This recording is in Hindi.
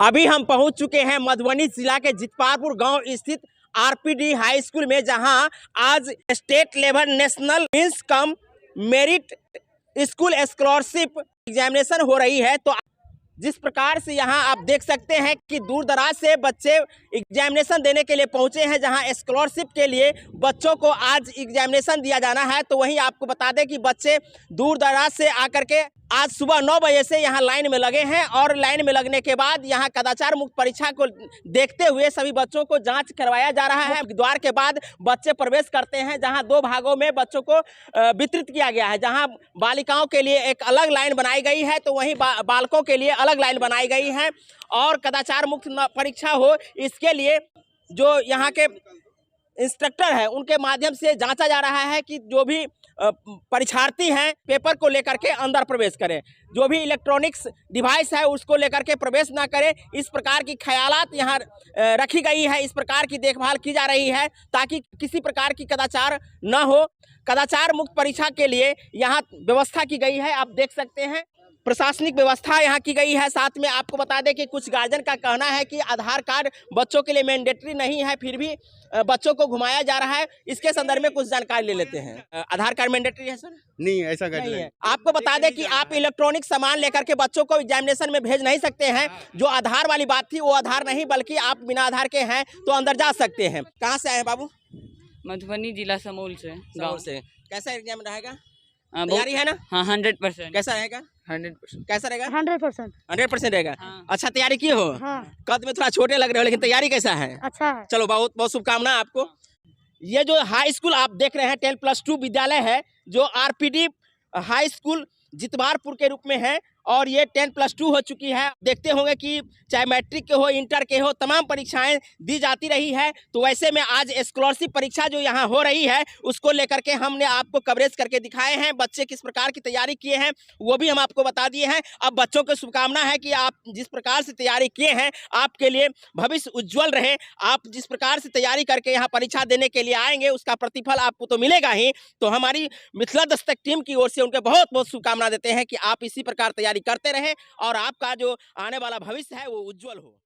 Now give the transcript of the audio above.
अभी हम पहुंच चुके हैं मधुबनी जिला के जितवारपुर गांव स्थित आरपीडी हाई स्कूल में, जहां आज state level national means cum merit school scholarship examination हो रही है। तो जिस प्रकार से यहां आप देख सकते हैं कि दूर दराज से बच्चे एग्जामिनेशन देने के लिए पहुंचे हैं, जहां स्कॉलरशिप के लिए बच्चों को आज एग्जामिनेशन दिया जाना है। तो वहीं आपको बता दें कि बच्चे दूर दराज से आकर के आज सुबह 9 बजे से यहां लाइन में लगे हैं और लाइन में लगने के बाद यहां कदाचार मुक्त परीक्षा को देखते हुए सभी बच्चों को जांच करवाया जा रहा है। द्वार के बाद बच्चे प्रवेश करते हैं, जहां 2 भागों में बच्चों को वितरित किया गया है, जहां बालिकाओं के लिए एक अलग लाइन बनाई गई है तो वहीं बालकों के लिए अलग लाइन बनाई गई है। और कदाचार मुक्त परीक्षा हो, इसके लिए जो यहाँ के इंस्ट्रक्टर हैं उनके माध्यम से जांचा जा रहा है कि जो भी परीक्षार्थी हैं पेपर को लेकर के अंदर प्रवेश करें, जो भी इलेक्ट्रॉनिक्स डिवाइस है उसको लेकर के प्रवेश ना करें। इस प्रकार की ख्यालात यहाँ रखी गई है, इस प्रकार की देखभाल की जा रही है ताकि किसी प्रकार की कदाचार न हो। कदाचार मुक्त परीक्षा के लिए यहाँ व्यवस्था की गई है, आप देख सकते हैं प्रशासनिक व्यवस्था यहाँ की गई है। साथ में आपको बता दें कि कुछ गार्जियन का कहना है कि आधार कार्ड बच्चों के लिए मैंडेटरी नहीं है, फिर भी बच्चों को घुमाया जा रहा है। इसके संदर्भ में कुछ जानकारी ले लेते हैं। आधार कार्ड मैंडेटरी है सर? नहीं, ऐसा नहीं है। आपको बता दें कि आप इलेक्ट्रॉनिक सामान लेकर के बच्चों को एग्जामिनेशन में भेज नहीं सकते हैं। जो आधार वाली बात थी वो आधार नहीं, बल्कि आप बिना आधार के हैं तो अंदर जा सकते हैं। कहाँ से आए हैं बाबू? मधुबनी जिला समूल से, गाँव से। कैसा एग्जाम रहेगा? हाँ, तैयारी है ना? हाँ, 100%। कैसा रहेगा? 100%। कैसा रहेगा? 100%। 100% रहेगा। हाँ। अच्छा, तैयारी किए हो? हाँ। कद में थोड़ा छोटे लग रहे हो, लेकिन तैयारी कैसा है? अच्छा है। चलो, बहुत बहुत शुभकामनाएं आपको। ये जो हाई स्कूल आप देख रहे हैं 10+2 विद्यालय है, जो आरपीडी हाई स्कूल जितवारपुर के रूप में है और ये 10+2 हो चुकी है। देखते होंगे कि चाहे मैट्रिक के हो, इंटर के हो, तमाम परीक्षाएं दी जाती रही है। तो वैसे में आज स्कॉलरशिप परीक्षा जो यहाँ हो रही है उसको लेकर के हमने आपको कवरेज करके दिखाए हैं। बच्चे किस प्रकार की तैयारी किए हैं वो भी हम आपको बता दिए हैं। अब बच्चों को शुभकामना है कि आप जिस प्रकार से तैयारी किए हैं आपके लिए भविष्य उज्ज्वल रहे। आप जिस प्रकार से तैयारी करके यहाँ परीक्षा देने के लिए आएंगे उसका प्रतिफल आपको तो मिलेगा ही। तो हमारी मिथिला दस्तक टीम की ओर से उनके बहुत बहुत शुभकामना देते हैं कि आप इसी प्रकार तैयारी करते रहे और आपका जो आने वाला भविष्य है वो उज्जवल हो।